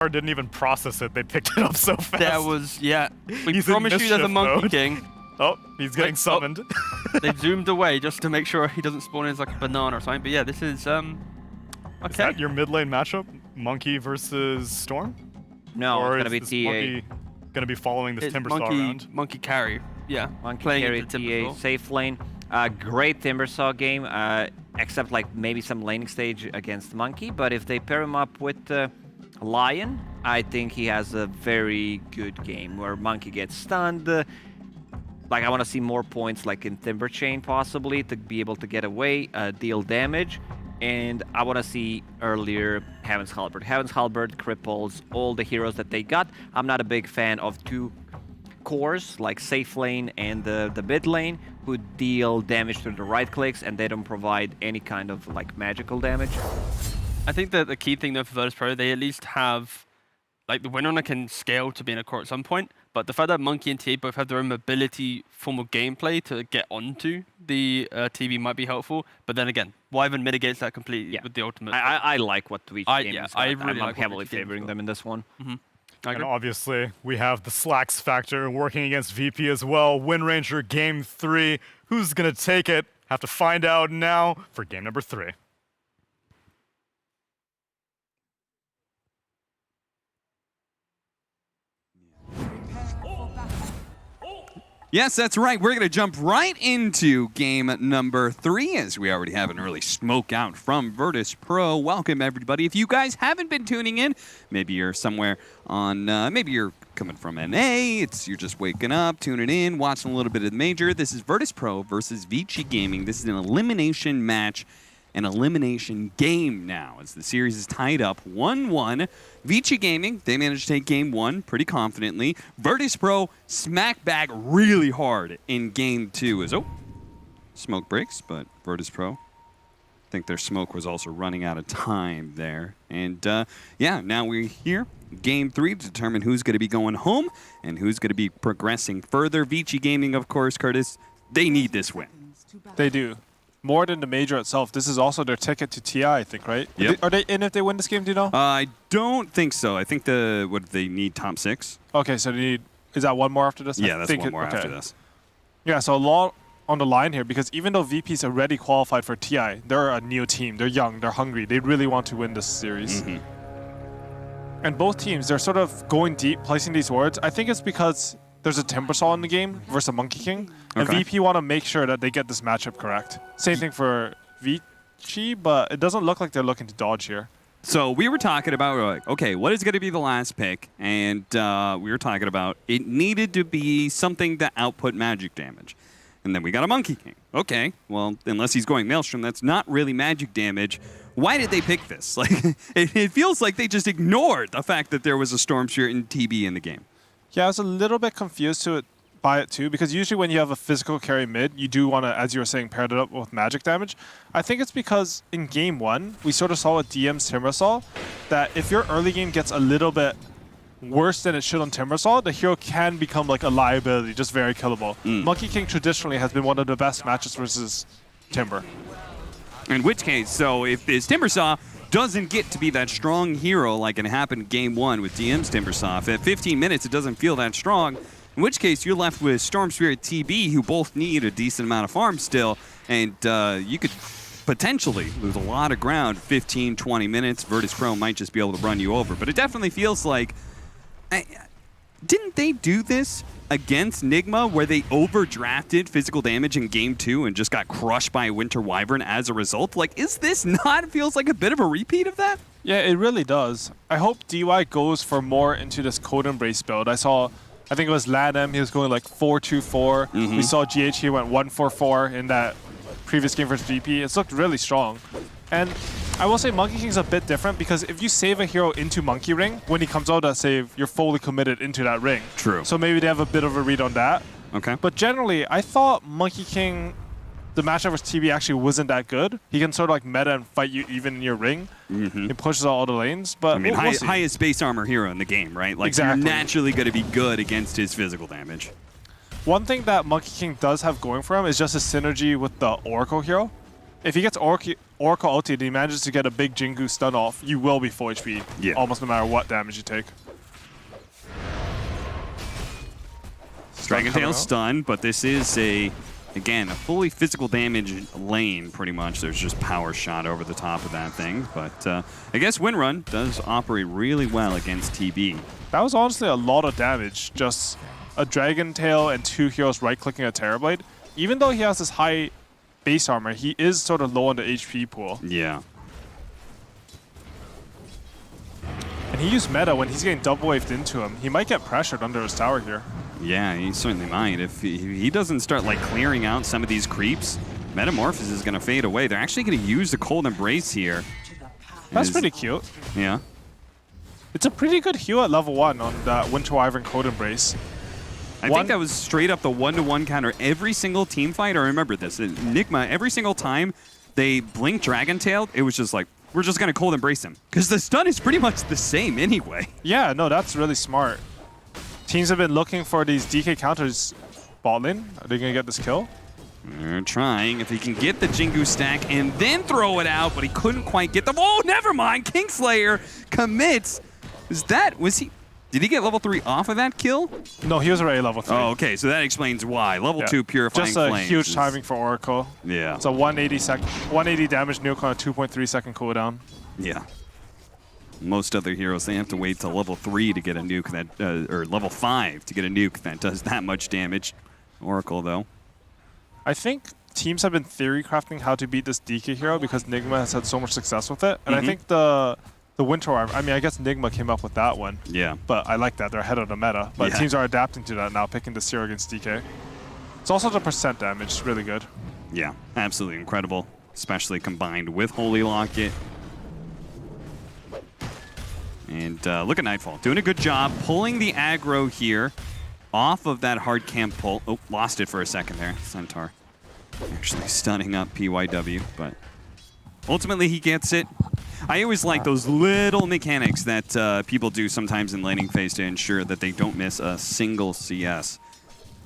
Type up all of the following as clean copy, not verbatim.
didn't even process it. They picked it up so fast. That was, yeah. We He's promise you there's a Monkey mode. King. Oh, he's getting summoned. They zoomed away just to make sure he doesn't spawn in as like a banana or something. But yeah, this is, okay. Is that your mid lane matchup? Monkey versus Storm? No, or it's gonna be is TA. Monkey gonna be following this Timbersaw around? Monkey carry, yeah. Monkey Playing carry into TA, Timbersaw. safe lane. Great Timbersaw game, except like maybe some laning stage against Monkey. But if they pair him up with Lion, I think he has a very good game where Monkey gets stunned. Like I want to see more points like in Timber Chain possibly to be able to get away, deal damage. And I want to see earlier Heaven's Halberd. Heaven's Halberd cripples all the heroes that they got. I'm not a big fan of two cores like safe lane and the mid lane who deal damage through the right clicks and they don't provide any kind of like magical damage. I think that the key thing though for Virtus Pro, they at least have, like the Winrunner can scale to be in a core at some point, but the fact that Monkey and TA both have their own mobility form of gameplay to get onto the TV might be helpful, but then again, Wyvern mitigates that completely with the ultimate. I like what VICI game is. I'm heavily favoring them in this one. And obviously, we have the Slacks factor working against VP as well. Wind Ranger game 3. Who's gonna take it? Have to find out now for game number 3. Yes, that's right. We're going to jump right into game number 3 as we already have an early smoke out from Virtus Pro. Welcome, everybody. If you guys haven't been tuning in, maybe you're somewhere on, maybe you're coming from NA, you're just waking up, tuning in, watching a little bit of the major. This is Virtus Pro versus VICI Gaming. This is an elimination match, an elimination game now as the series is tied up 1-1. VICI Gaming, they managed to take game 1 pretty confidently. Virtus Pro smack back really hard in game 2 as, smoke breaks, but Virtus Pro, I think their smoke was also running out of time there. And yeah, now we're here, game 3, to determine who's going to be going home and who's going to be progressing further. VICI Gaming, of course, Curtis, they need this win. They do. More than the major itself, this is also their ticket to TI, I think, right? Yep. Are they in if they win this game, do you know? I don't think so. I think what they need top 6. Okay, so they need, is that one more after this? Yeah, that's one more after this. Yeah, so a lot on the line here because even though VP's already qualified for TI, they're a new team. They're young, they're hungry. They really want to win this series. And both teams, they're sort of going deep, placing these wards. I think it's because there's a Timbersaw in the game versus a Monkey King. And VP want to make sure that they get this matchup correct. Same thing for VICI, but it doesn't look like they're looking to dodge here. So we were talking about, like, okay, what is going to be the last pick? And we were talking about it needed to be something that output magic damage. And then we got a Monkey King. Okay, well, unless he's going Maelstrom, that's not really magic damage. Why did they pick this? Like, it feels like they just ignored the fact that there was a Storm Spirit and TB in the game. Yeah, I was a little bit confused by it too, because usually when you have a physical carry mid, you do want to, as you were saying, pair it up with magic damage. I think it's because in game 1, we sort of saw with DM's Timbersaw that if your early game gets a little bit worse than it should on Timbersaw, the hero can become like a liability, just very killable. Monkey King traditionally has been one of the best matches versus Timber. In which case, so if this Timbersaw doesn't get to be that strong hero like it happened in game 1 with DM's Timbersaw, at 15 minutes it doesn't feel that strong, in which case you're left with Storm Spirit TB, who both need a decent amount of farm still, and you could potentially lose a lot of ground. 15, 20 minutes, Virtus Pro might just be able to run you over. But it definitely feels like, didn't they do this against Nigma where they overdrafted physical damage in game 2 and just got crushed by Winter Wyvern as a result? Like, is this not, it feels like a bit of a repeat of that? Yeah, it really does. I hope DY goes for more into this Code Embrace build. I think it was LADM, he was going like 4-2-4. We saw GH, he went 1-4-4 in that previous game versus VP. It's looked really strong. And I will say Monkey King's a bit different because if you save a hero into Monkey Ring, when he comes out of that save, you're fully committed into that ring. True. So maybe they have a bit of a read on that. Okay. But generally, I thought Monkey King, the matchup versus TB actually wasn't that good. He can sort of like meta and fight you even in your ring. He pushes out all the lanes. But I mean, we'll see. highest base armor hero in the game, right? Like, Exactly. You're naturally going to be good against his physical damage. One thing that Monkey King does have going for him is just his synergy with the Oracle hero. if he gets Oracle ulti and he manages to get a big Jingu stun off, you will be full HP. Yeah. Almost no matter what damage you take. Dragon coming Tail out. stun, but this is again, a fully physical damage lane, pretty much. There's just power shot over the top of that thing. But I guess Windrun does operate really well against TB. That was honestly a lot of damage. Just a Dragon Tail and 2 heroes right-clicking a Terrorblade. Even though he has this high base armor, he is sort of low on the HP pool. Yeah. And he used meta when he's getting double waved into him. He might get pressured under his tower here. Yeah, he certainly might. If he doesn't start like clearing out some of these creeps, Metamorphosis is going to fade away. They're actually going to use the Cold Embrace here. That's pretty cute. Yeah. It's a pretty good heal at level 1 on that Winter Wyvern Cold Embrace. I think that was straight up the 1-to-1 counter every single team fight. I remember this. Enigma, every single time they blinked Dragon Tail, it was just like, we're just going to Cold Embrace him. Because the stun is pretty much the same anyway. Yeah, no, that's really smart. Teams have been looking for these DK counters bot lane. Are they going to get this kill? They're trying. If he can get the Jingu stack and then throw it out, but he couldn't quite get the... Oh, never mind. Kingslayer commits. Did he get level 3 off of that kill? No, he was already level 3. Oh, okay. So that explains why. Level 2 Purifying Just a Flames huge is- timing for Oracle. Yeah. It's a 180 damage nuke on a 2.3 second cooldown. Yeah. Most other heroes, they have to wait till level 3 to get a nuke that, or level 5 to get a nuke that does that much damage. Oracle, though. I think teams have been theory crafting how to beat this DK hero because Nigma has had so much success with it. And I think the Winter Wyvern, I mean, I guess Nigma came up with that one. Yeah. But I like that. They're ahead of the meta. But Yeah. teams are adapting to that now, picking this hero against DK. It's also the percent damage, really good. Yeah, absolutely incredible, especially combined with Holy Locket. And look at Nightfall, doing a good job pulling the aggro here off of that hard camp pull. Oh, lost it for a second there. Centaur actually stunning up PYW, but ultimately he gets it. I always like those little mechanics that people do sometimes in laning phase to ensure that they don't miss a single CS.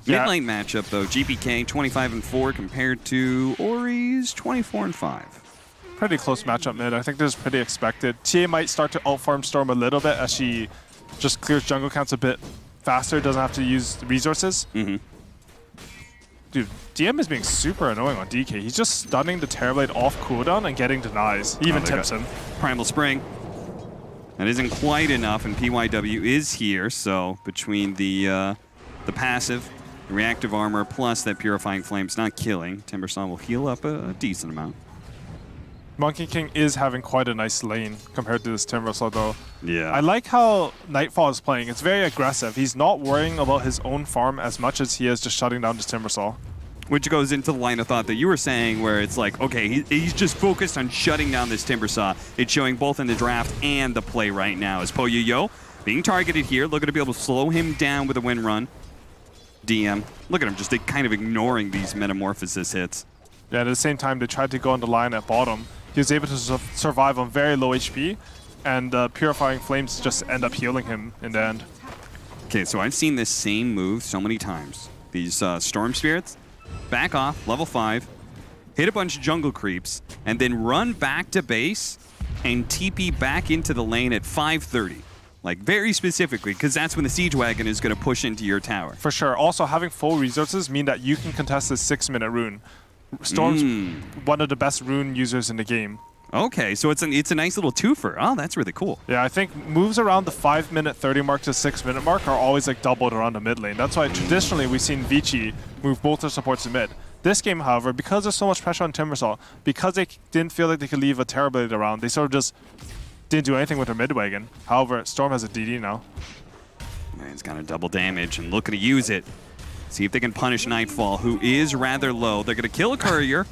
Yeah. Mid-lane matchup, though, GPK 25-4 compared to Ori's 24-5. Pretty close matchup mid. I think this is pretty expected. TA might start to outfarm Storm a little bit as she just clears jungle counts a bit faster, doesn't have to use the resources. Mm-hmm. Dude, DM is being super annoying on DK. He's just stunning the Terrorblade off cooldown and getting denies. He even they tips got him. Primal Spring. That isn't quite enough, and PYW is here, so between the passive, the reactive armor, plus that Purifying Flame's not killing, Timbersaw will heal up a decent amount. Monkey King is having quite a nice lane compared to this Timbersaw, though. Yeah. I like how Nightfall is playing. It's very aggressive. He's not worrying about his own farm as much as he is just shutting down this Timbersaw. Which goes into the line of thought that you were saying, where it's like, okay, he's just focused on shutting down this Timbersaw. It's showing both in the draft and the play right now. As Poyoyo being targeted here, looking to be able to slow him down with a win run. DM, look at him just kind of ignoring these Metamorphosis hits. Yeah, at the same time, they tried to go on the line at bottom. He was able to survive on very low HP, and Purifying Flames just end up healing him in the end. Okay, so I've seen this same move so many times. These Storm Spirits, back off, level 5, hit a bunch of jungle creeps, and then run back to base and TP back into the lane at 5:30. Like, very specifically, because that's when the Siege Wagon is going to push into your tower. For sure. Also, having full resources mean that you can contest this 6-minute rune. Storm's one of the best rune users in the game. Okay, so it's a nice little twofer. Oh, that's really cool. Yeah, I think moves around the 5-minute 30 mark to 6-minute mark are always like doubled around the mid lane. That's why traditionally we've seen VICI move both their supports to mid. This game, however, because there's so much pressure on Timbersaw, because they didn't feel like they could leave a Terrorblade around, they sort of just didn't do anything with their mid wagon. However, Storm has a DD now. He's got a double damage and looking to use it. See if they can punish Nightfall, who is rather low. They're going to kill a courier,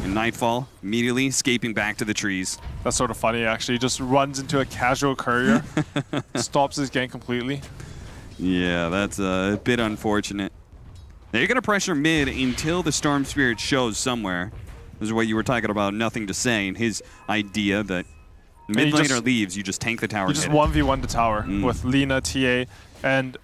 and Nightfall immediately escaping back to the trees. That's sort of funny, actually. He just runs into a casual courier, stops his gang completely. Yeah, that's a bit unfortunate. They're going to pressure mid until the Storm Spirit shows somewhere. This is what you were talking about, nothing to say, and his idea that mid laner leaves, you just tank the tower. You just 1v1 the tower with Lina, TA, and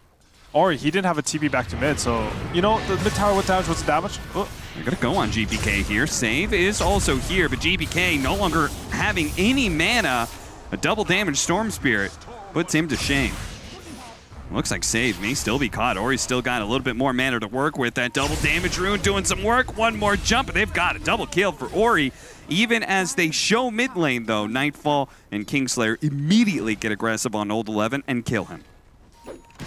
Ori, he didn't have a TP back to mid, so, you know, the mid tower with damage was damage. Oh. They're going to go on GPK here. Save is also here, but GPK no longer having any mana. A double damage Storm Spirit puts him to shame. Looks like Save may still be caught. Ori's still got a little bit more mana to work with. That double damage rune doing some work. One more jump, and they've got a double kill for Ori. Even as they show mid lane, though, Nightfall and Kingslayer immediately get aggressive on Old 11 and kill him.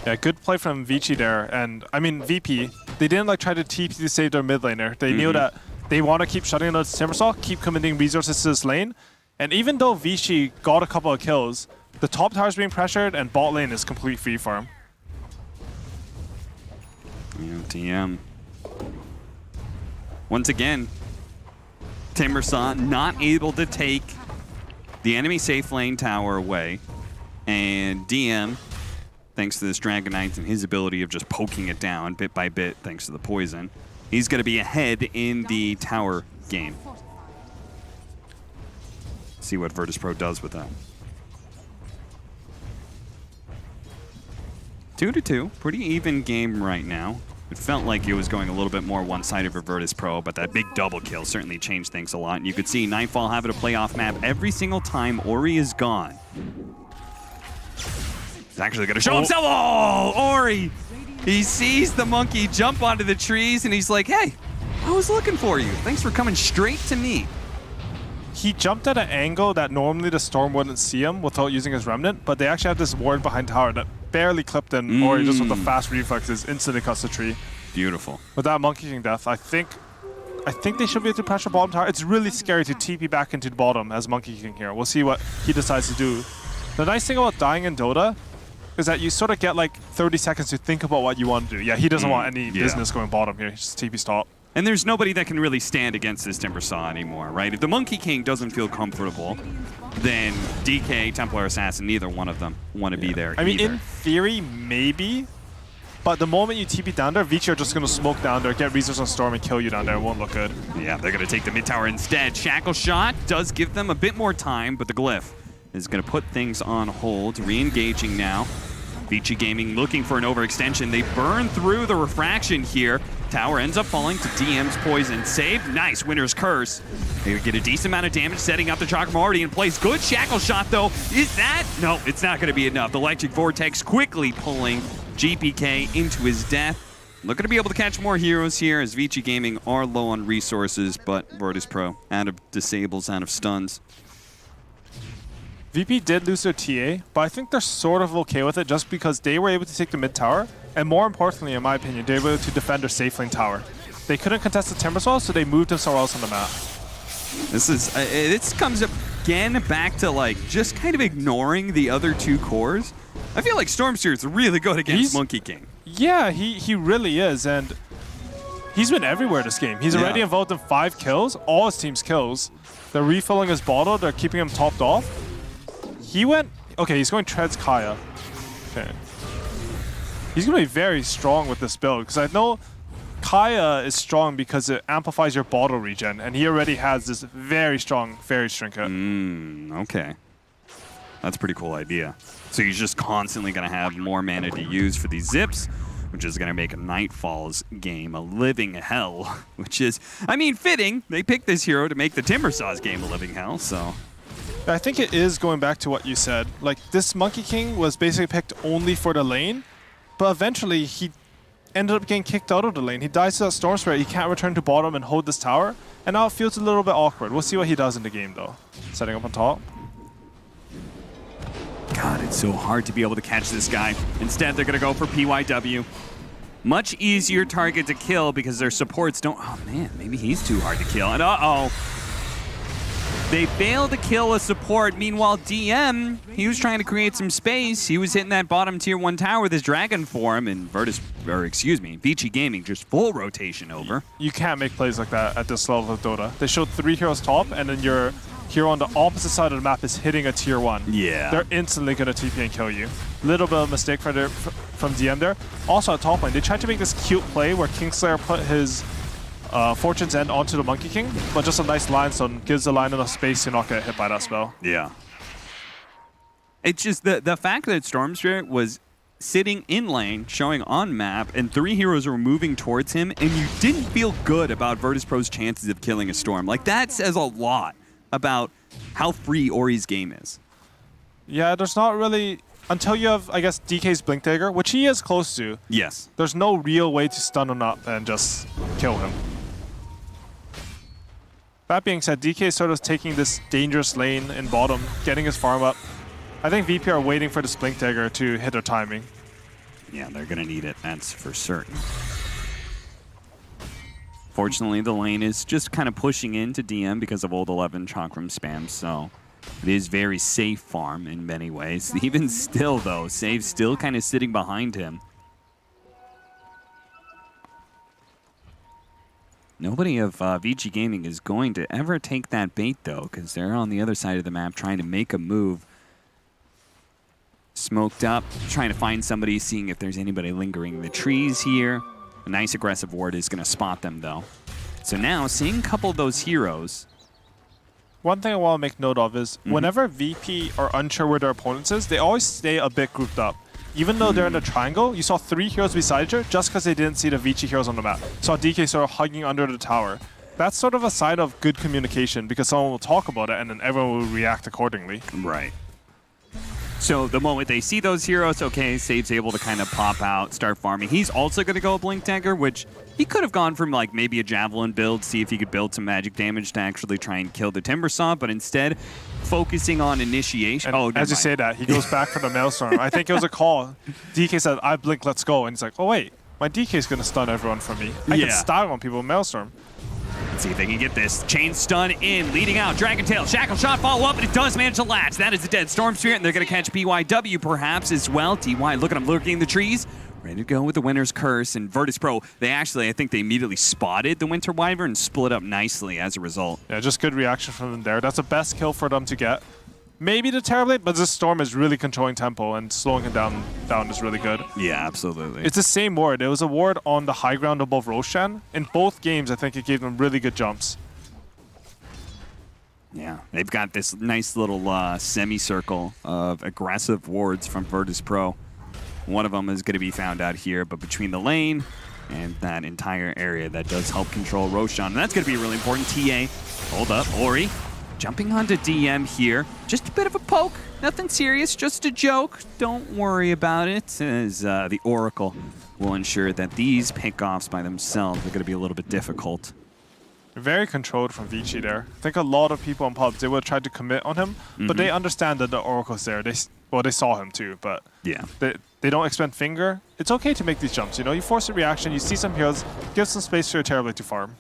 Yeah, good play from VICI there. And, I mean, VP, they didn't like try to TP to save their mid laner. They knew that they want to keep shutting down Timbersaw, keep committing resources to this lane. And even though VICI got a couple of kills, the top tower is being pressured and bot lane is complete free farm. Yeah, TM. Once again, Timbersaw not able to take the enemy safe lane tower away. And DM, thanks to this Dragon Knight and his ability of just poking it down bit by bit thanks to the poison, he's going to be ahead in the tower game. See what Virtus Pro does with that. 2-2, pretty even game right now. It felt like it was going a little bit more one-sided for Virtus Pro, but that big double kill certainly changed things a lot. And you could see Nightfall having a playoff map every single time Ori is gone. He's actually going to show himself. Oh, Ori! He sees the monkey jump onto the trees, and he's like, hey, I was looking for you. Thanks for coming straight to me. He jumped at an angle that normally the Storm wouldn't see him without using his Remnant, but they actually have this ward behind tower that barely clipped him, or just with the fast reflexes instantly cuts the tree. Beautiful. With that Monkey King death, I think they should be able to pressure bottom tower. It's really scary to TP back into the bottom as Monkey King here. We'll see what he decides to do. The nice thing about dying in Dota is that you sort of get like 30 seconds to think about what you want to do. Yeah, he doesn't want any business going bottom here. He's just TP stop. And there's nobody that can really stand against this Timbersaw anymore, right? If the Monkey King doesn't feel comfortable, then DK, Templar Assassin, neither one of them want to be there I mean, in theory, maybe. But the moment you TP down there, VICI are just going to smoke down there, get resource on Storm, and kill you down there. It won't look good. Yeah, they're going to take the mid tower instead. Shackle Shot does give them a bit more time, but the Glyph is going to put things on hold. Re-engaging now. VICI Gaming looking for an overextension. They burn through the refraction here. Tower ends up falling to DM's poison. Save. Nice. Winter's Curse. They get a decent amount of damage, setting up the Chakram already in place. Good Shackle Shot, though. Is that? No, it's not going to be enough. The Electric Vortex quickly pulling GPK into his death. Looking to be able to catch more heroes here as VICI Gaming are low on resources, but Virtus Pro out of disables, out of stuns. VP did lose their TA, but I think they're sort of okay with it just because they were able to take the mid tower, and more importantly, in my opinion, they were able to defend their safe lane tower. They couldn't contest the Timbersaw, so they moved them somewhere else on the map. This comes again back to like just kind of ignoring the other two cores. I feel like Stormsteer's really good against Monkey King. Yeah, he really is, and he's been everywhere this game. He's already involved in 5 kills, all his team's kills. They're refilling his bottle, they're keeping him topped off. He went... Okay, he's going Treads Kaya. Okay. He's going to be very strong with this build, because I know Kaya is strong because it amplifies your bottle regen, and he already has this very strong Fairy Trinket. Okay. That's a pretty cool idea. So he's just constantly going to have more mana to use for these zips, which is going to make a Nightfall's game a living hell, which is, I mean, fitting. They picked this hero to make the Timbersaw's game a living hell, so... I think it is going back to what you said. Like, this Monkey King was basically picked only for the lane, but eventually he ended up getting kicked out of the lane. He dies to that Storm Spirit, he can't return to bottom and hold this tower, and now it feels a little bit awkward. We'll see what he does in the game, though. Setting up on top. God, it's so hard to be able to catch this guy. Instead, they're going to go for PYW. Much easier target to kill because their supports don't... Oh, man, maybe he's too hard to kill. And uh-oh. They failed to kill a support. Meanwhile, DM, he was trying to create some space. He was hitting that bottom tier 1 tower with his Dragon Form, and VICI Gaming just full rotation over. You can't make plays like that at this level of Dota. They showed 3 heroes top, and then your hero on the opposite side of the map is hitting a tier 1. Yeah. They're instantly going to TP and kill you. Little bit of a mistake from DM there. Also at top lane, they tried to make this cute play where Kingslayer put his Fortune's End onto the Monkey King, but just a nice line stone gives the line enough space to not get hit by that spell. Yeah. It's just the fact that Stormstreet was sitting in lane, showing on map, and 3 heroes were moving towards him, and you didn't feel good about VIRTUS.Pro's chances of killing a Storm. Like, that says a lot about how free Ori's game is. Yeah, there's not really... Until you have, I guess, DK's Blink Dagger, which he is close to. Yes. There's no real way to stun him up and just kill him. That being said, DK is sort of taking this dangerous lane in bottom, getting his farm up. I think VP are waiting for this Blink Dagger to hit their timing. Yeah, they're going to need it, that's for certain. Fortunately, the lane is just kind of pushing into DM because of old 11 Chakram spam, so it is very safe farm in many ways. Even still, though, Save's still kind of sitting behind him. Nobody of VICI Gaming is going to ever take that bait, though, because they're on the other side of the map trying to make a move. Smoked up, trying to find somebody, seeing if there's anybody lingering in the trees here. A nice aggressive ward is going to spot them, though. So now, seeing a couple of those heroes. One thing I want to make note of is whenever VP are unsure where their opponents is, they always stay a bit grouped up. Even though they're in a triangle, you saw 3 heroes beside each other just because they didn't see the VICI heroes on the map. Saw DK sort of hugging under the tower. That's sort of a sign of good communication because someone will talk about it and then everyone will react accordingly. Right. So the moment they see those heroes, okay, Save's able to kind of pop out, start farming. He's also going to go Blink Dagger, which he could have gone from like maybe a Javelin build, see if he could build some magic damage to actually try and kill the Timbersaw, but instead focusing on initiation. And as you say that, he goes back for the Maelstrom. I think it was a call. DK said, I blink, let's go. And he's like, oh wait, my DK is going to stun everyone for me. I can style on people with Maelstrom. Let's see if they can get this. Chain stun in, leading out. Dragon Tail, Shackle Shot, follow up, and it does manage to latch. That is a dead Storm Spirit, and they're going to catch BYW perhaps as well. DY, look at him lurking in the trees. Ready to go with the Winter's Curse, and VIRTUS.Pro, they actually, I think they immediately spotted the Winter Wyvern and split up nicely as a result. Yeah, just good reaction from them there. That's the best kill for them to get. Maybe the Terrorblade, but this Storm is really controlling tempo and slowing him down is really good. Yeah, absolutely. It's the same ward. It was a ward on the high ground above Roshan. In both games, I think it gave them really good jumps. Yeah, they've got this nice little semicircle of aggressive wards from VIRTUS.Pro. One of them is going to be found out here, but between the lane and that entire area, that does help control Roshan. And that's going to be really important. TA, hold up, Ori. Jumping onto DM here. Just a bit of a poke. Nothing serious, just a joke. Don't worry about it, as the Oracle will ensure that these pickoffs by themselves are going to be a little bit difficult. Very controlled from VICI there. I think a lot of people on pubs, they would have tried to commit on him, but they understand that the Oracle's there. They saw him too, but yeah, they don't expend finger. It's okay to make these jumps, you know? You force a reaction, you see some heroes, give some space for your Terrorblade to farm.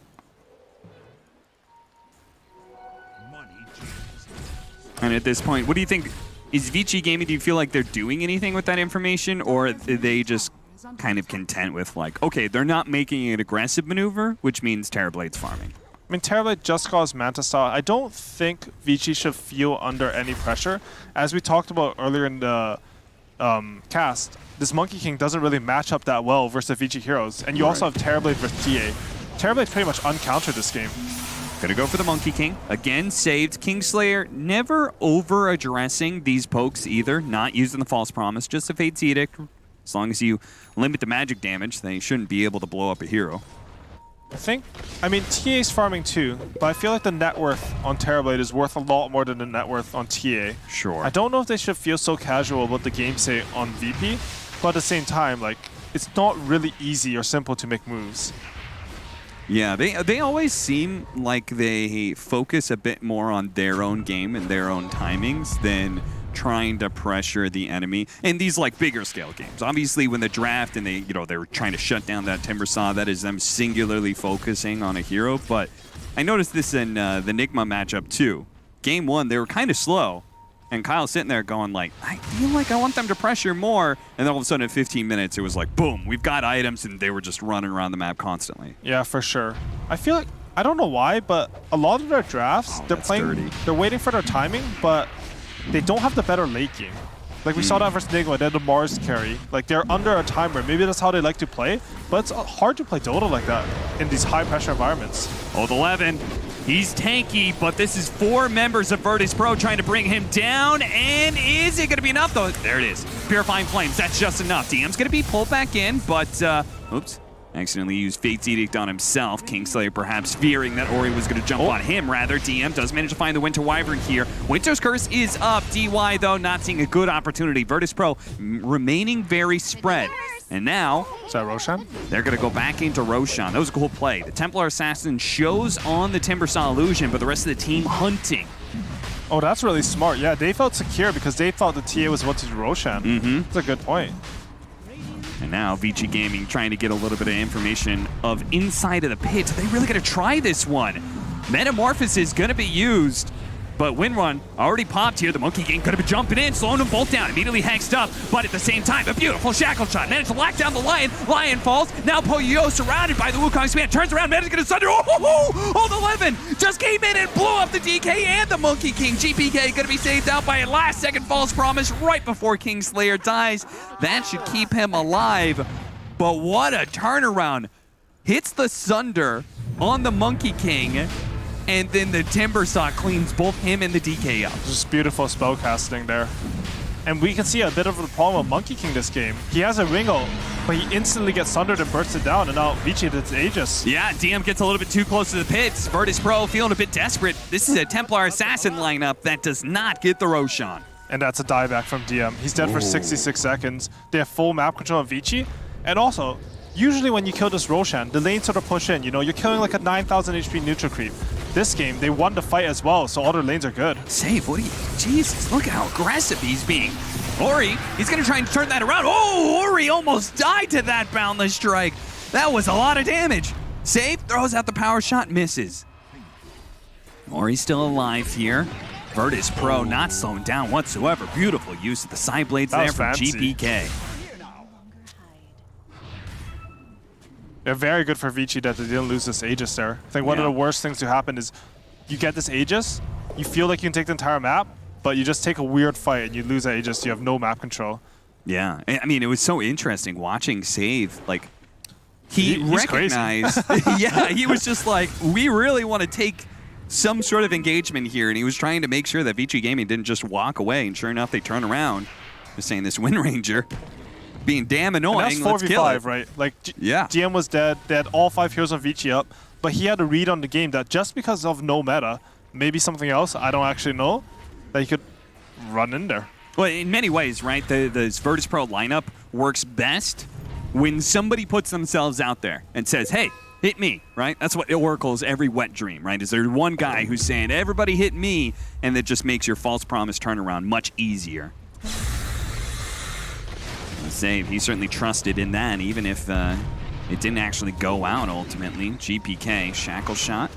And at this point, what do you think? Is VICI Gaming, do you feel like they're doing anything with that information, or are they just kind of content with like, okay, they're not making an aggressive maneuver, which means Terrorblade's farming? I mean, Terrorblade just got his Manta style. I don't think VICI should feel under any pressure. As we talked about earlier in the cast, this Monkey King doesn't really match up that well versus VICI heroes. And you also have Terrorblade versus TA. Terrorblade's pretty much uncountered this game. Gonna go for the Monkey King. Again, saved. Kingslayer never over-addressing these pokes either. Not using the False Promise, just a Fate's Edict. As long as you limit the magic damage, they shouldn't be able to blow up a hero. I mean, TA's farming too, but I feel like the net worth on Terrorblade is worth a lot more than the net worth on TA. Sure. I don't know if they should feel so casual about the game state on VP, but at the same time, like, it's not really easy or simple to make moves. Yeah, they always seem like they focus a bit more on their own game and their own timings than trying to pressure the enemy in these like bigger scale games. Obviously, when the draft and they were trying to shut down that Timbersaw, that is them singularly focusing on a hero. But I noticed this in the Nigma matchup too. Game 1, they were kind of slow. And Kyle's sitting there going like, I feel like I want them to pressure more. And then all of a sudden at 15 minutes, it was like, boom, we've got items, and they were just running around the map constantly. Yeah, for sure. I feel like, I don't know why, but a lot of their drafts, they're waiting for their timing, but they don't have the better late game. Like we saw that versus Nigma, they had the Mars carry. Like they're under a timer. Maybe that's how they like to play, but it's hard to play Dota like that in these high pressure environments. Old 11 He's tanky, but this is 4 members of Virtus Pro trying to bring him down. And is it going to be enough, though? There it is. Purifying Flames. That's just enough. DM's going to be pulled back in, but, oops. Accidentally used Fate's Edict on himself. Kingslayer perhaps fearing that Ori was going to jump on him, rather. DM does manage to find the Winter Wyvern here. Winter's Curse is up. DY, though, not seeing a good opportunity. Virtus Pro remaining very spread. And now, Is that Roshan? they're going to go back into Roshan. That was a cool play. The Templar Assassin shows on the Timbersaw Illusion, but the rest of the team hunting. Oh, that's really smart. Yeah, they felt secure because they thought the TA was about to do Roshan. Mm-hmm. That's a good point. And now VICI Gaming trying to get a little bit of information of inside of the pit. Are they really going to try this one? Metamorphosis is going to be used, but Windrun already popped here. The Monkey King could have been jumping in, slowing them both down. Immediately hexed up, but at the same time, a beautiful shackle shot. Managed to lock down the Lion. Lion falls. Now Poyo surrounded by the Wukong Span. Turns around, managed to get a Sunder. Hold 11. Just came in and blew up the DK and the Monkey King. GPK going to be saved out by a last-second false promise right before Kingslayer dies. That should keep him alive. But what a turnaround. Hits the Sunder on the Monkey King. And then the Timbersaw cleans both him and the DK up. Just beautiful spell casting there. And we can see a bit of a problem with Monkey King this game. He has a Ringo, but he instantly gets sundered and bursts it down, and now VICI hits Aegis. Yeah, DM gets a little bit too close to the pits. Virtus Pro feeling a bit desperate. This is a Templar Assassin lineup that does not get the Roshan. And that's a dieback from DM. He's dead for 66 seconds. They have full map control of VICI. And also, usually when you kill this Roshan, the lanes sort of push in. You know, you're killing like a 9,000 HP neutral creep. This game, they won the fight as well, so all their lanes are good. Save, what are you? Jesus, look at how aggressive he's being. Ori, he's going to try and turn that around. Oh, Ori almost died to that Boundless Strike. That was a lot of damage. Save, throws out the power shot, misses. Ori's still alive here. Virtus Pro not slowing down whatsoever. Beautiful use of the side blades there from fancy. GPK. Yeah, very good for VICI that they didn't lose this Aegis there. I think one of the worst things to happen is you get this Aegis, you feel like you can take the entire map, but you just take a weird fight and you lose that Aegis, you have no map control. Yeah, I mean, it was so interesting watching Save. Like, he He's recognized, yeah, he was just like, we really want to take some sort of engagement here, and he was trying to make sure that VICI Gaming didn't just walk away, and sure enough, they turn around. Just saying this Wind Ranger being damn annoying. And that's 4v5, right? Like, Yeah. GM was dead, they had all 5 heroes on VICI up, but he had a read on the game that just because of no meta, maybe something else, I don't actually know, that he could run in there. Well, in many ways, right, the Virtus Pro lineup works best when somebody puts themselves out there and says, hey, hit me, right? That's what oracles every wet dream, right? Is there one guy who's saying, everybody hit me, and that just makes your false promise turnaround much easier. Save, he certainly trusted in that, even if it didn't actually go out ultimately. GPK, shackle shot.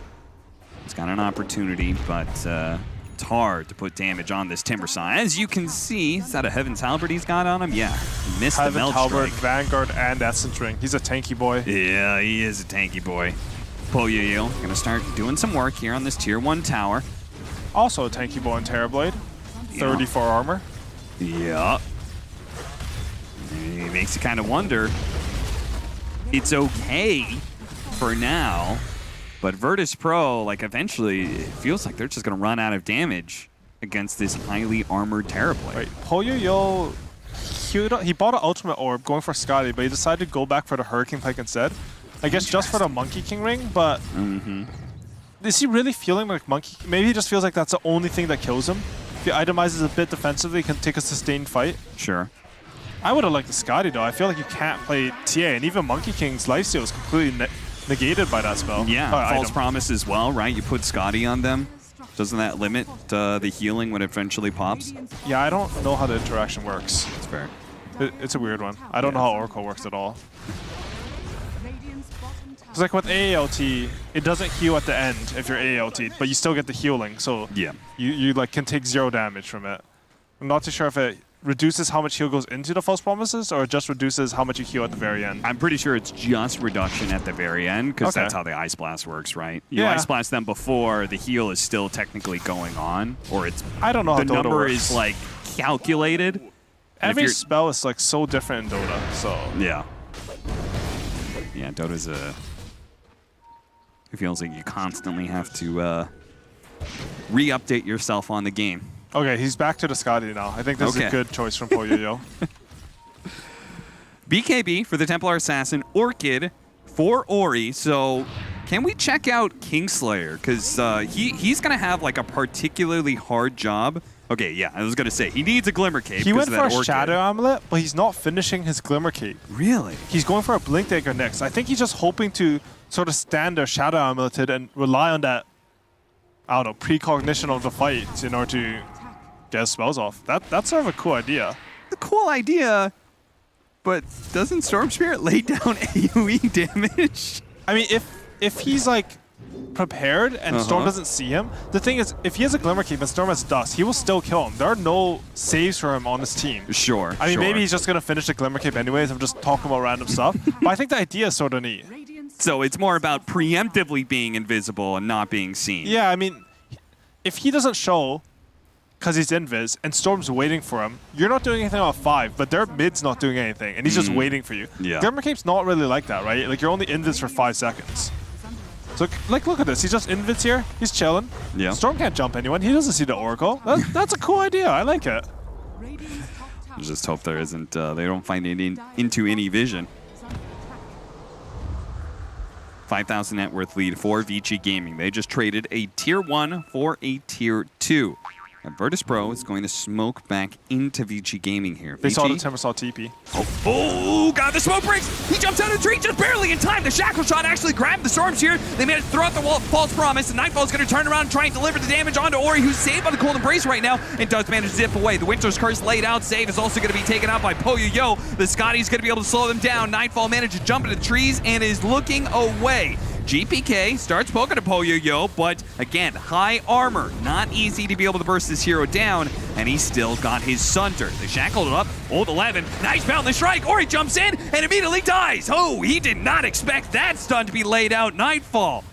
He's got an opportunity, but it's hard to put damage on this Timbersaw. As you can see, is that a Heaven's Halberd he's got on him? Yeah, he missed the Heaven's Meld Halberd, Strike. Vanguard, and Essence Ring. He's a tanky boy. Yeah, he is a tanky boy. Poyo gonna start doing some work here on this tier 1 tower. Also a tanky boy in Terrorblade. 34 armor. Yeah. It makes you kind of wonder. It's okay for now, but Virtus Pro, like, eventually, it feels like they're just going to run out of damage against this highly armored Terrorblade. Right, Poyo, he bought an Ultimate Orb going for Scotty, but he decided to go back for the Hurricane Pike instead. I guess just for the Monkey King ring, but is he really feeling like Monkey? Maybe he just feels like that's the only thing that kills him. If he itemizes a bit defensively, he can take a sustained fight. Sure. I would have liked the Scotty though. I feel like you can't play TA, and even Monkey King's lifesteal is completely negated by that spell. Yeah, False item. Promise as well, right? You put Scotty on them. Doesn't that limit the healing when it eventually pops? Yeah, I don't know how the interaction works. That's fair. It's a weird one. I don't know how Oracle works at all. It's like with AALT, it doesn't heal at the end if you're AALT, but you still get the healing, so Yeah. you like can take 0 damage from it. I'm not too sure if it reduces how much heal goes into the false promises, or it just reduces how much you heal at the very end. I'm pretty sure it's just reduction at the very end, because Okay. that's how the Ice Blast works, right? You Yeah. Ice Blast them before the heal is still technically going on, or it's I don't know how the Dota number works. is like calculated. And if Every you're- spell is like so different in Dota, so Yeah. Yeah, Dota's a It feels like you constantly have to re-update yourself on the game. Okay, he's back to the Scotty now. I think this is a good choice from PoYoYo. BKB for the Templar Assassin, Orchid for Ori. So can we check out Kingslayer? Because he's going to have like a particularly hard job. Okay, yeah, I was going to say, he needs a Glimmer Cape. He went for a Orchid. Shadow Amulet, but he's not finishing his Glimmer Cape. Really? He's going for a Blink Dagger next. I think he's just hoping to sort of stand there Shadow Amuleted and rely on that, I don't know, precognition of the fight in order to get his spells off. That's sort of a cool idea. A cool idea, but doesn't Storm Spirit lay down AoE damage? I mean, if he's like prepared and Storm doesn't see him, the thing is, if he has a Glimmer Cape and Storm has Dust, he will still kill him. There are no saves for him on his team. Sure. I mean, maybe he's just going to finish the Glimmer Cape anyways. I'm just talking about random stuff. But I think the idea is sort of neat. So it's more about preemptively being invisible and not being seen. Yeah, I mean, if he doesn't show because he's invis and Storm's waiting for him, you're not doing anything on 5, but their mid's not doing anything, and he's just waiting for you. Yeah. Glimmer Cape's not really like that, right? Like, you're only invis for 5 seconds. So, like, look at this. He's just invis here. He's chilling. Yeah. Storm can't jump anyone. He doesn't see the Oracle. That's a cool idea. I like it. Just hope there isn't, they don't find it into any vision. 5,000 net worth lead for VICI Gaming. They just traded a Tier 1 for a Tier 2. And Virtus Pro is going to smoke back into VICI Gaming here. They saw the VICI. Timbersaw TP. Oh, God, the smoke breaks. He jumps out of the tree just barely in time. The Shackle Shot actually grabbed the Storms here. They managed to throw out the wall, false promise, and Nightfall is going to turn around and try and deliver the damage onto Ori, who's saved by the Cold Embrace right now and does manage to zip away. The Winter's Curse laid out. Save is also going to be taken out by PoYoYo. The Scotty's going to be able to slow them down. Nightfall managed to jump into the trees and is looking away. GPK starts poking at PoYoYo, but again, high armor. Not easy to be able to burst this hero down, and he's still got his Sunder. They shackled it up. Old 11. Nice boundless strike. Ori jumps in and immediately dies. Oh, he did not expect that stun to be laid out. Nightfall.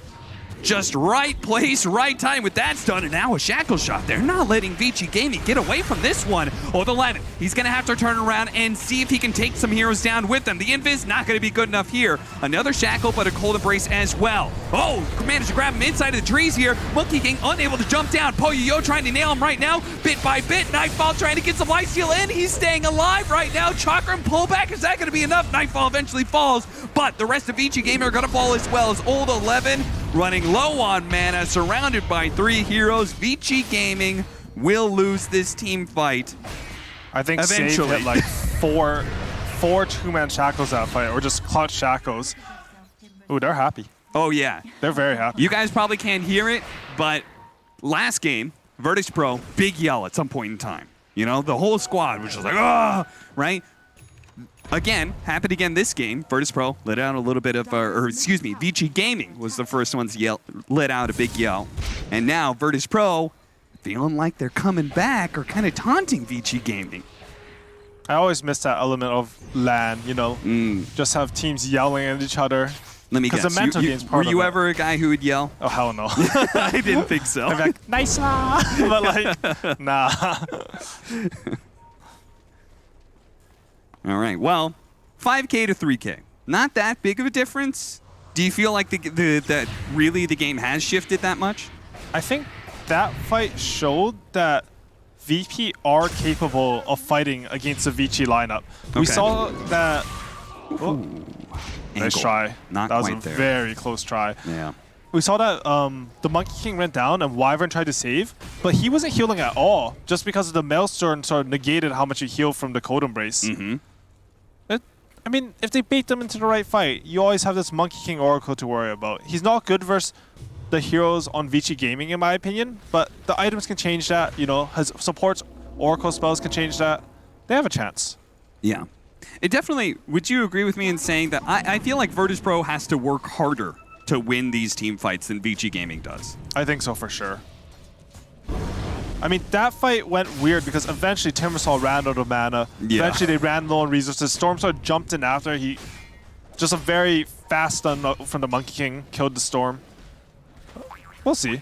Just right place, right time with that stun, and now a Shackle Shot. They're not letting VICI Gaming get away from this one. Old 11, he's going to have to turn around and see if he can take some heroes down with them. The Invis not going to be good enough here. Another Shackle, but a Cold Embrace as well. Oh, managed to grab him inside of the trees here. Monkey King unable to jump down. PoYoYo trying to nail him right now, bit by bit. Nightfall trying to get some lifesteal in. He's staying alive right now. Chakram pullback, is that going to be enough? Nightfall eventually falls, but the rest of VICI Gaming are going to fall as well as Old 11 running low on mana, surrounded by 3 heroes. VICI Gaming will lose this team fight. I think Save eventually hit like four 2-man Shackles that fight, or just clutch Shackles. Ooh, they're happy. Oh, yeah. They're very happy. You guys probably can't hear it, but last game, Virtus Pro, big yell at some point in time. You know, the whole squad was just like, ah, right? Again, happened again this game. Virtus Pro let out a little bit of, VICI Gaming was the first ones to let out a big yell. And now Virtus Pro, feeling like they're coming back, or kind of taunting VICI Gaming. I always miss that element of LAN, you know, just have teams yelling at each other. Let me guess. The mental game's part were you of it. ever a guy who would yell? Oh, hell no. I didn't think so. I'd be like, nice, but like, nah. All right, well, 5K to 3K. Not that big of a difference. Do you feel like that really the game has shifted that much? I think that fight showed that VP are capable of fighting against the VICI lineup. We saw that... Oh, nice try. Not that was quite a there. very close try. Yeah. We saw that the Monkey King went down and Wyvern tried to save, but he wasn't healing at all, just because of the Maelstrom sort of negated how much he healed from the Cold Embrace. I mean, if they bait them into the right fight, you always have this Monkey King Oracle to worry about. He's not good versus the heroes on VICI Gaming, in my opinion, but the items can change that, you know, his supports Oracle spells can change that. They have a chance. Yeah. It definitely, would you agree with me in saying that I feel like Virtus Pro has to work harder to win these team fights than VICI Gaming does? I think so for sure. I mean, that fight went weird because eventually Timbersaw ran out of mana. Yeah. Eventually they ran low on resources. Stormstar jumped in after. He just a very fast stun from the Monkey King killed the Storm. We'll see.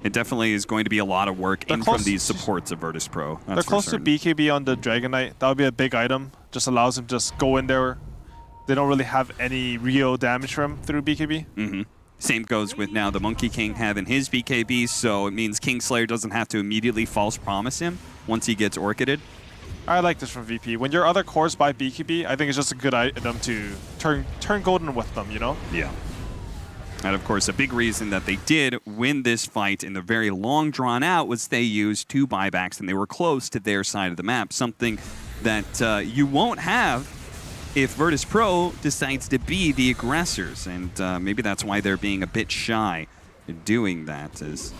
It definitely is going to be a lot of work in from these supports of Virtus Pro. They're close to BKB on the Dragon Knight. That would be a big item. Just allows them to just go in there. They don't really have any real damage from him through BKB. Same goes with now the Monkey King having his BKB, so it means Kingslayer doesn't have to immediately false promise him once he gets Orchided. I like this from VP. When your other cores buy BKB, I think it's just a good item to turn golden with them, you know? Yeah. And of course, a big reason that they did win this fight in the very long drawn out was they used 2 buybacks and they were close to their side of the map, something that you won't have if Virtus Pro decides to be the aggressors, and maybe that's why they're being a bit shy in doing that. Is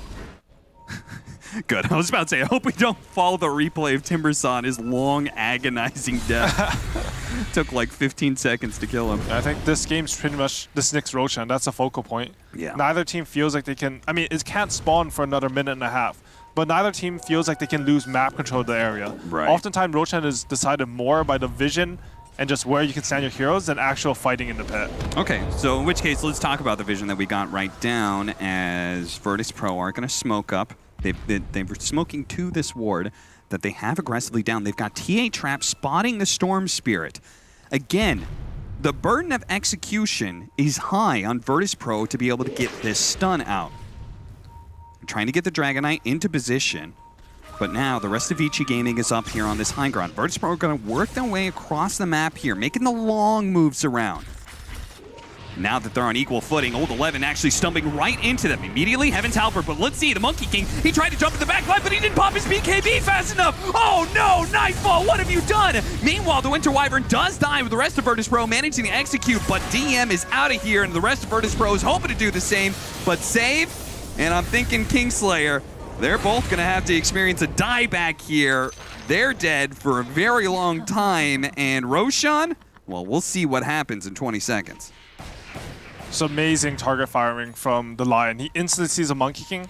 good. I was about to say, I hope we don't follow the replay of Timbersaw and his long, agonizing death. Took like 15 seconds to kill him. I think this game's pretty much the Snicks Roshan. That's a focal point. Yeah. Neither team feels like they can. I mean, it can't spawn for another minute and a half. But neither team feels like they can lose map control of the area. Right. Oftentimes, Roshan is decided more by the vision and just where you can stand your heroes than actual fighting in the pit. Okay, so in which case, let's talk about the vision that we got right down as Virtus Pro are going to smoke up. They were smoking to this ward that they have aggressively down. They've got TA Trap spotting the Storm Spirit. Again, the burden of execution is high on Virtus Pro to be able to get this stun out. Trying to get the Dragon Knight into position. But now the rest of VICI Gaming is up here on this high ground. Virtus Pro are going to work their way across the map here, making the long moves around. Now that they're on equal footing, Old 11 actually stumbling right into them. Immediately, Heaven's Halberd, but let's see, the Monkey King, he tried to jump in the back line, but he didn't pop his BKB fast enough. Oh no, Nightfall, what have you done? Meanwhile, the Winter Wyvern does die with the rest of Virtus Pro managing to execute, but DM is out of here, and the rest of Virtus Pro is hoping to do the same, but save, and I'm thinking Kingslayer, they're both going to have to experience a dieback here. They're dead for a very long time, and Roshan, well, we'll see what happens in 20 seconds. It's amazing target firing from the Lion. He instantly sees a Monkey King,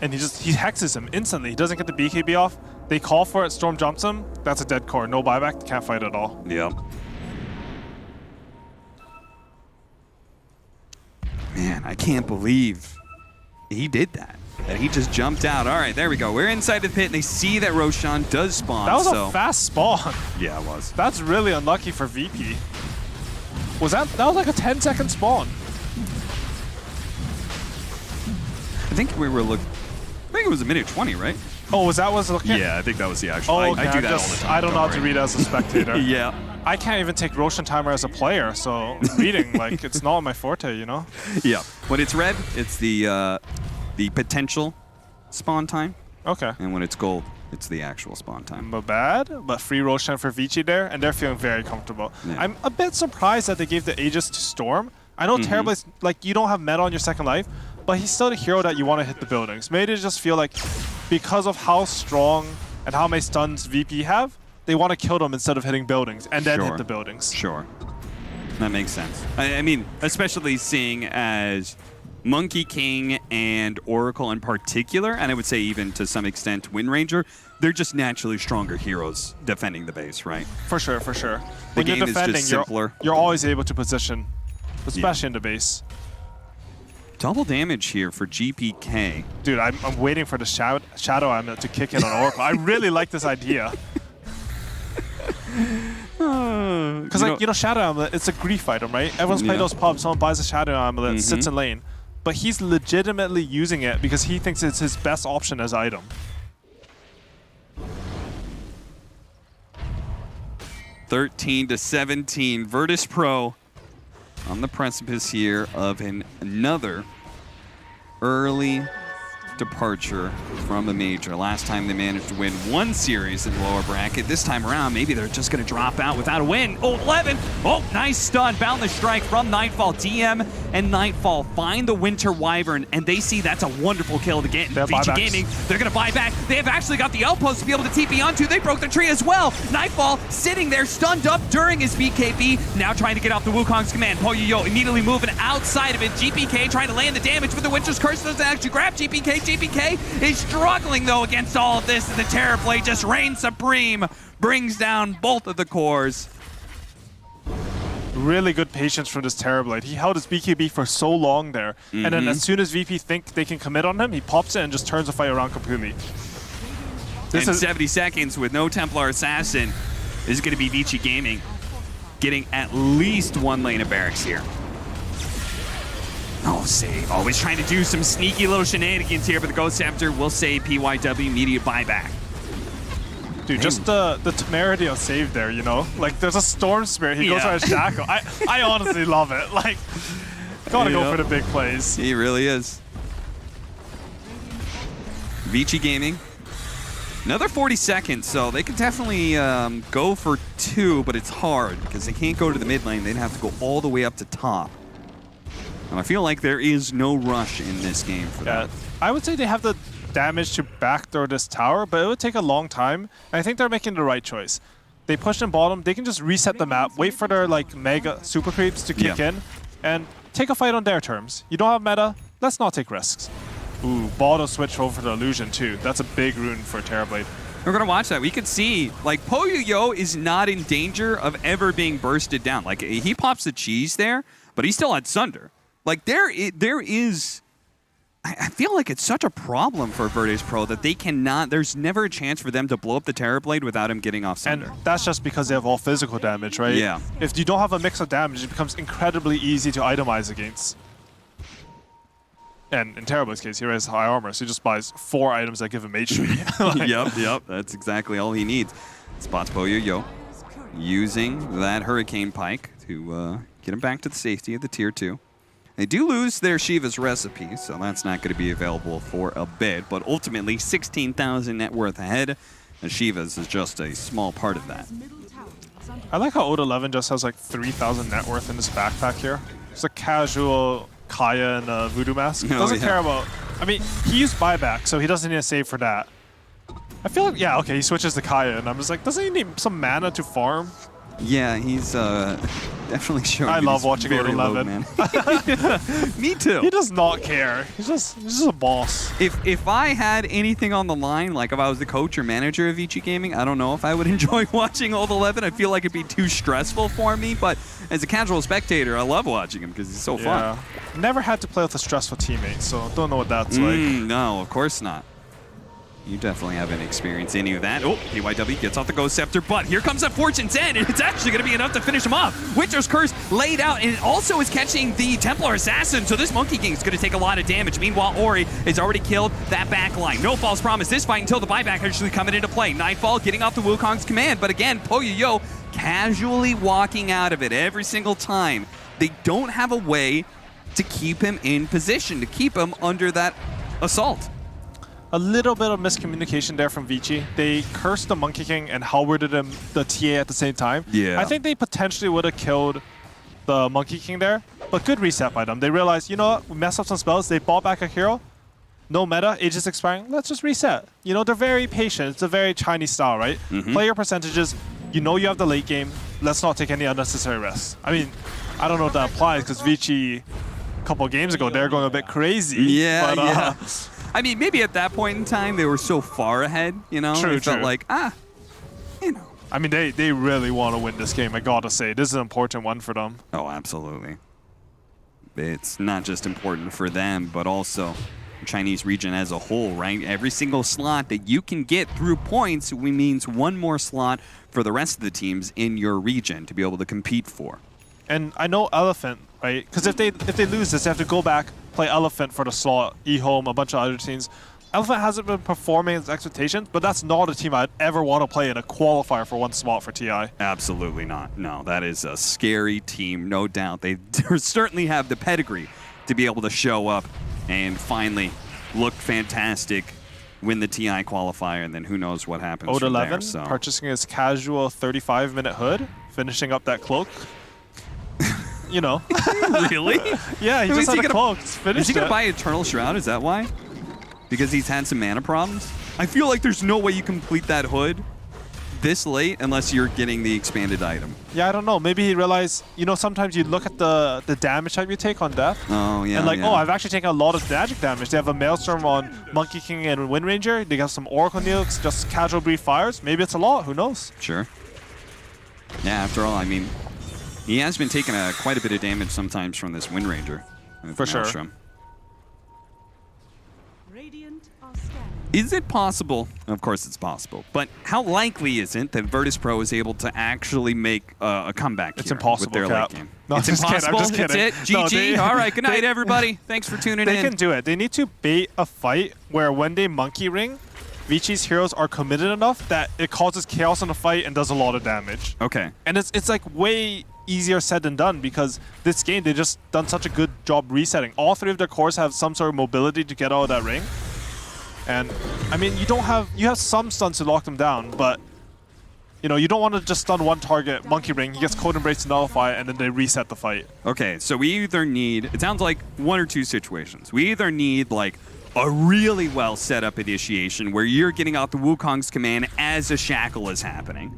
and he hexes him instantly. He doesn't get the BKB off. They call for it, Storm jumps him. That's a dead core. No buyback, can't fight at all. Yep. Man, I can't believe he did that. That he just jumped out. All right, there we go. We're inside the pit, and they see that Roshan does spawn. That was a fast spawn. Yeah, it was. That's really unlucky for VP. That was like a 10-second spawn. I think we were looking. I think it was a minute 20, right? Oh, was looking? Yeah, I think that was the actual. Oh, okay. I do that all the time. I don't know how to read as a spectator. Yeah. I can't even take Roshan timer as a player, so reading, like, it's not my forte, you know? Yeah. When it's red, it's the potential spawn time. Okay. And when it's gold, it's the actual spawn time. But bad, but free Roshan for VICI there, and they're feeling very comfortable. Yeah. I'm a bit surprised that they gave the Aegis to Storm. I know Terrible is, like, you don't have meta on your second life, but he's still the hero that you want to hit the buildings. Maybe they just feel like because of how strong and how many stuns VP have, they want to kill them instead of hitting buildings and then hit the buildings. Sure. That makes sense. I mean, especially seeing as Monkey King and Oracle in particular, and I would say even to some extent Wind Ranger, they're just naturally stronger heroes defending the base, right? For sure, for sure. The When game you're is defending, just simpler. you're always able to position, especially in the base. Double damage here for GPK. Dude, I'm waiting for the Shadow Amulet to kick in on Oracle. I really like this idea. Because, you know, Shadow Amulet, it's a grief item, right? Everyone's playing those pubs, someone buys a Shadow Amulet, sits in lane. But he's legitimately using it because he thinks it's his best option as item. (13-17), Virtus Pro on the precipice here of another early departure from a major. Last time they managed to win one series in the lower bracket. This time around, maybe they're just going to drop out without a win. Oh, 11. Oh, nice stun. Boundless strike from Nightfall. DM and Nightfall find the Winter Wyvern, and they see that's a wonderful kill to get. VICI Gaming, they're going to buy back. They have actually got the outpost to be able to TP onto. They broke the tree as well. Nightfall sitting there, stunned up during his BKB. Now trying to get off the Wukong's command. Poyo immediately moving outside of it. GPK trying to land the damage, but the Winter's Curse doesn't actually grab GPK. GPK is struggling, though, against all of this, and the Terrorblade just reigns supreme, brings down both of the cores. Really good patience from this Terrorblade. He held his BKB for so long there, and then as soon as VP think they can commit on him, he pops it and just turns the fight around completely. This is 70 seconds with no Templar Assassin. This is going to be VICI Gaming getting at least one lane of barracks here. Oh, save. Always trying to do some sneaky little shenanigans here, but the Ghost Scepter will save PYW immediate buyback. Dude, just the temerity of save there, you know? Like, there's a Storm Spirit, he goes for a Shackle. I honestly love it. Like, gotta go for the big plays. He really is. VICI Gaming. Another 40 seconds, so they can definitely go for 2, but it's hard because they can't go to the mid lane. They'd have to go all the way up to top. And I feel like there is no rush in this game for that. I would say they have the damage to backdoor this tower, but it would take a long time. And I think they're making the right choice. They push in bottom, they can just reset the map, wait for their like mega super creeps to kick in, and take a fight on their terms. You don't have meta, let's not take risks. Ooh, bottom switch over to Illusion too. That's a big rune for Terrorblade. We're gonna watch that. We can see, like, Poyo is not in danger of ever being bursted down. Like, he pops the cheese there, but he's still at Sunder. Like, there is... I feel like it's such a problem for Virtus Pro that they cannot... There's never a chance for them to blow up the Terrorblade without him getting off Sunder. And that's just because they have all physical damage, right? Yeah. If you don't have a mix of damage, it becomes incredibly easy to itemize against. And in Terrorblade's case, he has high armor, so he just buys 4 items that give him HP. Like, Yep. That's exactly all he needs. Spots Poyo using that Hurricane Pike to get him back to the safety of the Tier 2. They do lose their Shiva's recipe, so that's not going to be available for a bit, but ultimately 16,000 net worth ahead, and Shiva's is just a small part of that. I like how Old 11 just has like 3,000 net worth in his backpack here. Just a casual Kaya and a Voodoo Mask. Doesn't care about... I mean, he used buyback, so he doesn't need to save for that. I feel like, yeah, okay, he switches to Kaya, and I'm just like, doesn't he need some mana to farm? Yeah, he's definitely showing. I love watching Old 11. Man. Me too. He does not care. He's just a boss. If I had anything on the line, like if I was the coach or manager of VICI Gaming, I don't know if I would enjoy watching Old 11. I feel like it'd be too stressful for me, but as a casual spectator, I love watching him because he's so fun. Never had to play with a stressful teammate, so don't know what that's like. No, of course not. You definitely haven't experienced any of that. Oh, PYW gets off the Ghost Scepter, but here comes that Fortune's End, and it's actually going to be enough to finish him off. Winter's Curse laid out, and it also is catching the Templar Assassin, so this Monkey King is going to take a lot of damage. Meanwhile, Ori has already killed that back line. No false promise this fight until the buyback actually coming into play. Nightfall getting off the Wukong's command, but again, Poyo casually walking out of it every single time. They don't have a way to keep him in position, to keep him under that assault. A little bit of miscommunication there from VICI. They cursed the Monkey King and halberded him the TA at the same time. Yeah. I think they potentially would have killed the Monkey King there, but good reset by them. They realized, you know what, we messed up some spells. They bought back a hero. No meta, age is expiring. Let's just reset. You know, they're very patient. It's a very Chinese style, right? Player percentages. You know you have the late game. Let's not take any unnecessary risks. I mean, I don't know if that applies because VICI a couple of games ago, they're going a bit crazy. Yeah, but, I mean, maybe at that point in time, they were so far ahead, you know? True, it felt like, you know. I mean, they really want to win this game, I gotta say. This is an important one for them. Oh, absolutely. It's not just important for them, but also the Chinese region as a whole, right? Every single slot that you can get through points means one more slot for the rest of the teams in your region to be able to compete for. And I know Elephant, right? Because if they lose this, they have to go back, play Elephant for the slot, eHome, a bunch of other teams. Elephant hasn't been performing as expectations, but that's not a team I'd ever want to play in a qualifier for one spot for TI. Absolutely not. No, that is a scary team, no doubt. They certainly have the pedigree to be able to show up and finally look fantastic, win the TI qualifier, and then who knows what happens Old from 11 there. So. purchasing his casual 35-minute hood, finishing up that cloak. You know. Really? Yeah, he just had a cloak. Is he going to buy Eternal Shroud? Is that why? Because he's had some mana problems? I feel like there's no way you complete that hood this late unless you're getting the expanded item. Yeah, I don't know. Maybe he realized, you know, sometimes you look at the damage type you take on death. Oh, yeah. And like, yeah. oh, I've actually taken a lot of magic damage. They have a Maelstrom on Monkey King and Wind Ranger. They have some Oracle Nukes, just casual brief fires. Maybe it's a lot. Who knows? Sure. Yeah, after all, I mean, he has been taking quite a bit of damage sometimes from this Wind Ranger. For sure. Maelstrom. Radiant are scanning. Is it possible? Of course it's possible. But how likely is it that Virtus Pro is able to actually make a comeback It's here impossible, with their Cap. late game? No, It's I'm just kidding, I'm impossible? just kidding. That's it? No, GG? All right, good night, everybody. Thanks for tuning They in. can do it. They need to bait a fight where when they monkey ring, VICI's heroes are committed enough that it causes chaos in the fight and does a lot of damage. Okay. And it's like way easier said than done because this game, they just done such a good job resetting. All three of their cores have some sort of mobility to get out of that ring. And I mean, you have some stuns to lock them down, but you know, you don't want to just stun one target, monkey ring, he gets Code Embrace to nullify, and then they reset the fight. Okay, so we either need, it sounds like one or two situations. We either need like a really well set up initiation where you're getting out the Wukong's command as a shackle is happening,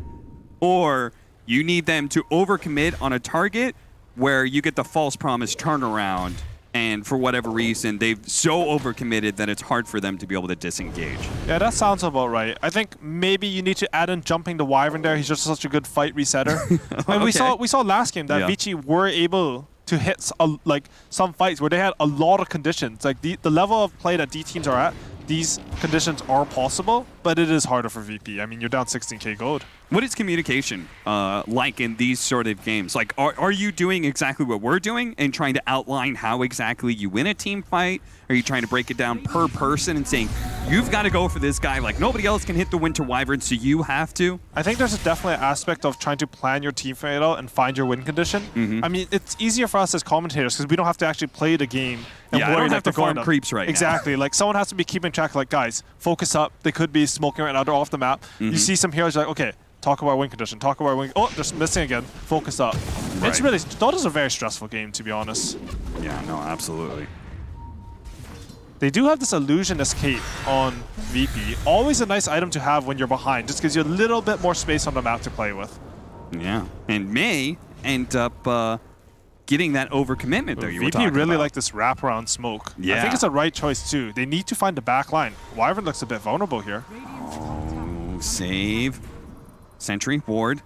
or you need them to overcommit on a target where you get the false promise turnaround, and for whatever reason, they've so overcommitted that it's hard for them to be able to disengage. Yeah, that sounds about right. I think maybe you need to add in jumping the Wyvern there. He's just such a good fight resetter. And we saw last game that VICI were able to hit like some fights where they had a lot of conditions. Like the level of play that D teams are at, these conditions are possible, but it is harder for VP. I mean, you're down 16k gold. What is communication like in these sort of games? Like, are you doing exactly what we're doing and trying to outline how exactly you win a team fight? Are you trying to break it down per person and saying, you've got to go for this guy, like nobody else can hit the Winter Wyvern, so you have to? I think there's definitely an aspect of trying to plan your team fight out and find your win condition. I mean, it's easier for us as commentators because we don't have to actually play the game and Yeah, I worry don't that have to they're going farm up. creeps right now. Exactly. Like someone has to be keeping track, like, guys, focus up. They could be smoking right now, they're off the map. You see some heroes, you're like, okay, talk about win condition, talk about win. Oh, they're missing again. Focus up. Right. It's really, Dota's a very stressful game, to be honest. Yeah, no, absolutely. They do have this illusion escape on VP. Always a nice item to have when you're behind. Just gives you a little bit more space on the map to play with. Yeah, and may end up getting that overcommitment that you were talking VP really about. like this wraparound smoke. Yeah. I think it's the right choice too. They need to find the back line. Wyvern looks a bit vulnerable here. Oh, save. Sentry, ward.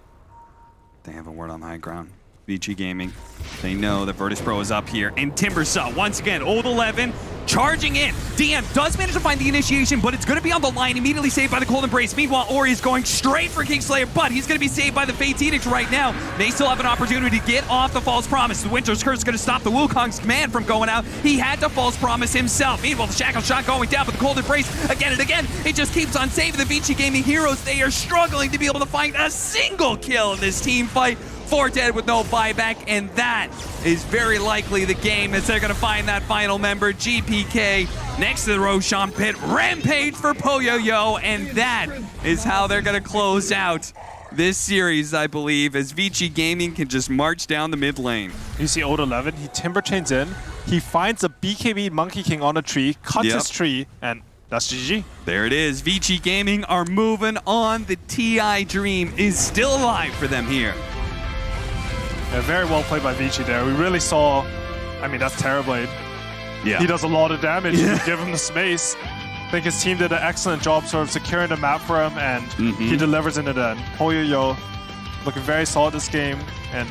They have a ward on the high ground. VG Gaming. They know that Virtus Pro is up here. And Timbersaw, once again, old 11, charging in. DM does manage to find the initiation, but it's going to be on the line, immediately saved by the Cold Embrace. Meanwhile, Ori is going straight for Kingslayer, but he's going to be saved by the Fate's Edict right now. They still have an opportunity to get off the False Promise. The Winter's Curse is going to stop the Wukong's command from going out. He had to False Promise himself. Meanwhile, the Shackle Shot going down, but the Cold Embrace, again and again, it just keeps on saving the VICI Gaming heroes. They are struggling to be able to find a single kill in this team fight. 4 dead with no buyback, and that is very likely the game as they're going to find that final member, GPK, next to the Roshan pit. Rampage for Poyo-Yo, and that is how they're going to close out this series, I believe, as VICI Gaming can just march down the mid lane. You see old 11, he timber chains in, he finds a BKB Monkey King on a tree, cuts his tree, and that's GG. There it is. VICI Gaming are moving on. The TI dream is still alive for them here. Yeah, very well played by VICI there. We really saw, I mean, that's Terrorblade. Yeah. He does a lot of damage. You give him the space. I think his team did an excellent job sort of securing the map for him, and he delivers in the end. Poyo-Yo looking very solid this game, and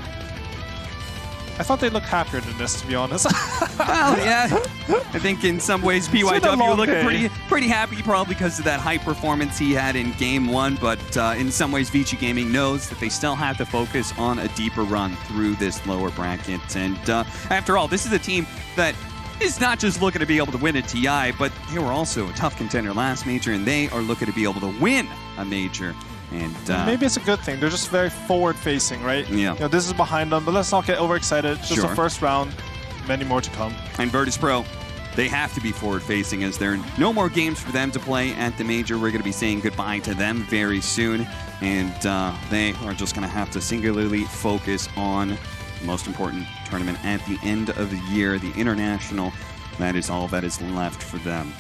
I thought they looked happier than this, to be honest. Well, yeah. I think in some ways been a PYW long looking day. pretty happy, probably because of that high performance he had in Game 1. But in some ways, VICI Gaming knows that they still have to focus on a deeper run through this lower bracket. And after all, this is a team that is not just looking to be able to win a TI, but they were also a tough contender last major, and they are looking to be able to win a major. And maybe it's a good thing. They're just very forward-facing, right? Yeah. You know, this is behind them, but let's not get overexcited. Just Sure. the first round. Many more to come. And Virtus Pro, they have to be forward-facing as there are no more games for them to play at the major. We're going to be saying goodbye to them very soon, and they are just going to have to singularly focus on the most important tournament at the end of the year, the International. That is all that is left for them.